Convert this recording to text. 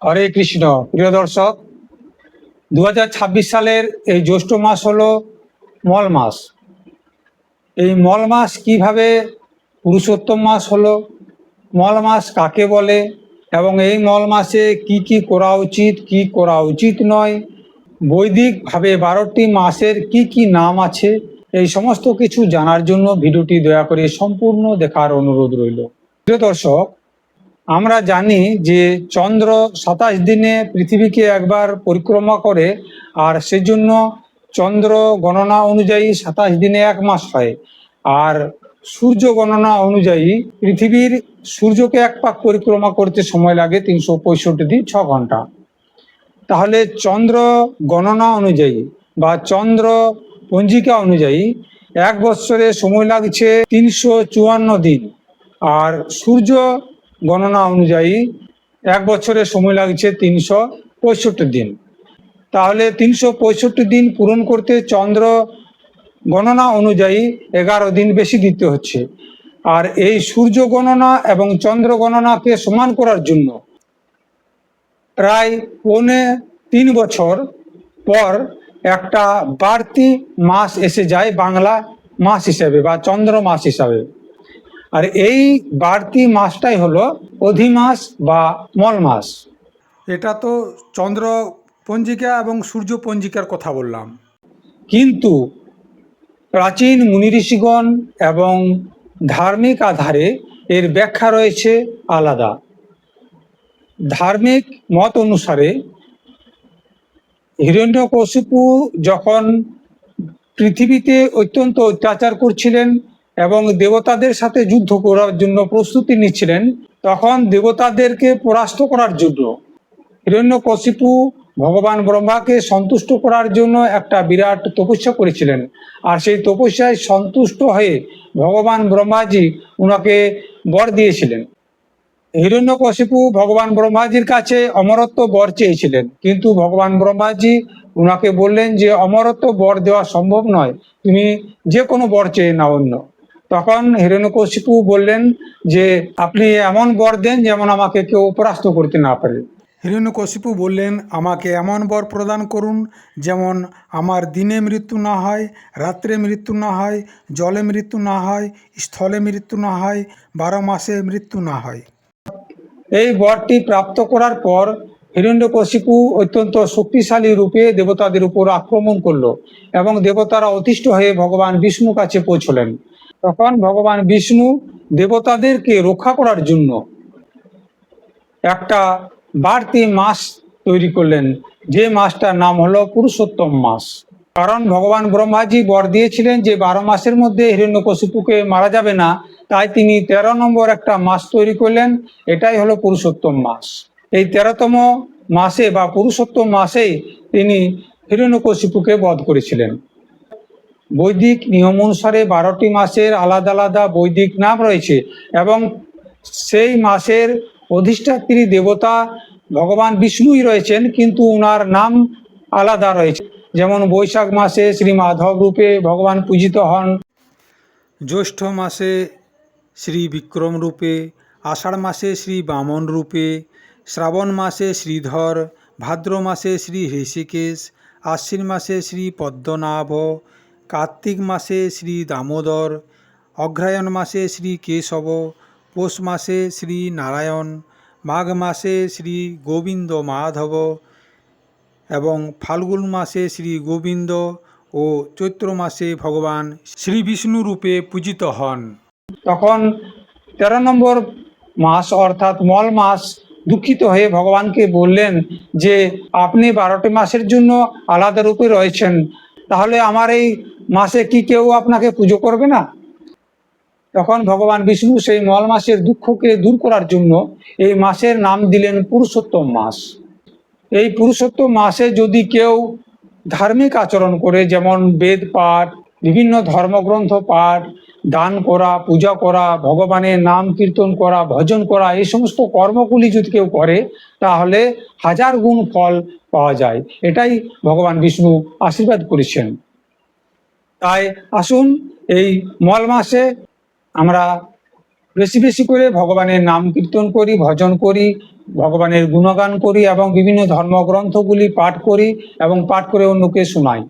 হরে কৃষ্ণ। প্রিয় দর্শক, 2026 সালের এই জ্যৈষ্ঠ মাস হলো মল মাস। এই মল মাস কিভাবে পুরুষোত্তম মাস হলো, মল মাস কাকে বলে এবং এই মল মাসে কি কি করা উচিত, কি করা উচিত নয়, বৈদিকভাবে 12টি মাসের কি কি নাম আছে, এই সমস্ত কিছু জানার জন্য ভিডিওটি দয়া করে সম্পূর্ণ দেখার অনুরোধ রইল। প্রিয় দর্শক, আমরা জানি যে চন্দ্র 27 দিনে পৃথিবীকে একবার পরিক্রমা করে, আর সেজন্য চন্দ্র গণনা অনুযায়ী 27 দিনে এক মাস হয়। আর সূর্য গণনা অনুযায়ী পৃথিবীর সূর্যকে এক পাক পরিক্রমা করতে সময় লাগে 365 দিন 6 ঘন্টা। তাহলে চন্দ্র গণনা অনুযায়ী বা চন্দ্র পঞ্জিকা অনুযায়ী এক বৎসরে সময় লাগছে 354 দিন, আর সূর্য গণনা অনুযায়ী এক বছরে সময় লাগছে 365 দিন। তাহলে 365 দিন পূরণ করতে চন্দ্র গণনা অনুযায়ী 11 দিন বেশি দিতে হচ্ছে। আর এই সূর্য গণনা এবং চন্দ্র গণনাকে সমান করার জন্য প্রায় 3.25 বছর পর একটা বাড়তি মাস এসে যায় বাংলা মাস হিসাবে বা চন্দ্র মাস হিসাবে। আর এই বাড়তি মাসটাই হলো অধিমাস বা মল মাস। এটা তো চন্দ্র পঞ্জিকা এবং সূর্য পঞ্জিকার কথা বললাম, কিন্তু প্রাচীন মুনি ঋষিগণ এবং ধার্মিক আধারে এর ব্যাখ্যা রয়েছে আলাদা। ধার্মিক মত অনুসারে হিরণ্যকশিপু যখন পৃথিবীতে অত্যন্ত অত্যাচার করছিলেন এবং দেবতাদের সাথে যুদ্ধ করার জন্য প্রস্তুতি নিচ্ছিলেন, তখন দেবতাদেরকে পরাস্ত করার জন্য হিরণ্যকশিপু ভগবান ব্রহ্মাকে সন্তুষ্ট করার জন্য একটা বিরাট তপস্যা করেছিলেন। আর সেই তপস্যায় সন্তুষ্ট হয়ে ভগবান ব্রহ্মাজি উনাকে বর দিয়েছিলেন। হিরণ্যকশিপু ভগবান ব্রহ্মাজির কাছে অমরত্ব বর চেয়েছিলেন, কিন্তু ভগবান ব্রহ্মাজি উনাকে বললেন যে অমরত্ব বর দেওয়া সম্ভব নয়, তুমি যে কোনো বর চেয়ে নাও অন্য। তখন হিরণ্যকশিপু বললেন যে আপনি এমন বর দেন যেমন আমাকে কেউ পরাস্ত করতে না পারে। হিরণ্যকশিপু বললেন, আমাকে এমন বর প্রদান করুন যেমন আমার দিনে মৃত্যু না হয়, রাত্রে মৃত্যু না হয়, জলে মৃত্যু না হয়, স্থলে মৃত্যু না হয়, 12 মাসে মৃত্যু না হয়। এই বরটি প্রাপ্ত করার পর হিরণ্যকশিপু অত্যন্ত শক্তিশালী রূপে দেবতাদের উপর আক্রমণ করলো এবং দেবতারা অতিষ্ঠ হয়ে ভগবান বিষ্ণু কাছে পৌঁছলেন। তখন ভগবান বিষ্ণু দেবতাদেরকে রক্ষা করার জন্য একটা বাড়তি মাস তৈরি করলেন, যে মাসটার নাম হলো পুরুষোত্তম মাস। কারণ ভগবান ব্রহ্মাজি বর দিয়েছিলেন যে 12 মাসের মধ্যে হিরণ্যকশিপুকে মারা যাবে না, তাই তিনি 13 নম্বর একটা মাস তৈরি করলেন, এটাই হলো পুরুষোত্তম মাস। এই 13তম মাসে বা পুরুষোত্তম মাসেই তিনি হিরণ্যকশিপুকে বধ করেছিলেন। বৈদিক নিয়ম অনুসারে 12টি মাসের আলাদা আলাদা বৈদিক নাম রয়েছে এবং সেই মাসের অধিষ্ঠাত্রী দেবতা ভগবান বিষ্ণুই রয়েছেন, কিন্তু ওনার নাম আলাদা রয়েছে। যেমন বৈশাখ মাসে শ্রী মাধব রূপে ভগবান পূজিত হন, জ্যৈষ্ঠ মাসে শ্রী বিক্রম রূপে, আষাঢ় মাসে শ্রী বামন রূপে, শ্রাবণ মাসে শ্রীধর, ভাদ্র মাসে শ্রী হৃষিকেশ, আশ্বিন মাসে শ্রী পদ্মনাভ, কার্তিক মাসে শ্রী দামোদর, অগ্রহায়ণ মাসে শ্রী কেশব, পৌষ মাসে শ্রী নারায়ণ, মাঘ মাসে শ্রী গোবিন্দ মাধব এবং ফাল্গুন মাসে শ্রী গোবিন্দ ও চৈত্র মাসে ভগবান শ্রী বিষ্ণু রূপে পূজিত হন। তখন 13 নম্বর মাস অর্থাৎ মল মাস দুঃখিত হয়ে ভগবানকে বললেন যে আপনি 12টি মাসের জন্য আলাদা রূপে রয়েছেন, তাহলে আমার এই মাসে কি কেউ আপনাকে পুজো করবে না? তখন ভগবান বিষ্ণু সেই মল মাসের দুঃখকে দূর করার জন্য এই মাসের নাম দিলেন পুরুষোত্তম মাস। এই পুরুষোত্তম মাসে যদি কেউ ধার্মিক আচরণ করে, যেমন বেদ পাঠ, বিভিন্ন ধর্মগ্রন্থ পাঠ, দান করা, পূজা করা, ভগবানের নাম কীর্তন করা, ভজন করা, এই সমস্ত কর্মগুলি যদি কেউ করে তাহলে 1000 গুণ ফল পাওয়া যায়, এটাই ভগবান বিষ্ণু আশীর্বাদ করেছেন। তাই আসুন এই মল মাসে আমরা বেশি বেশি করে ভগবানের নাম কীর্তন করি, ভজন করি, ভগবানের গুণগান করি এবং বিভিন্ন ধর্মগ্রন্থগুলি পাঠ করি এবং পাঠ করে অন্যকে শোনাই।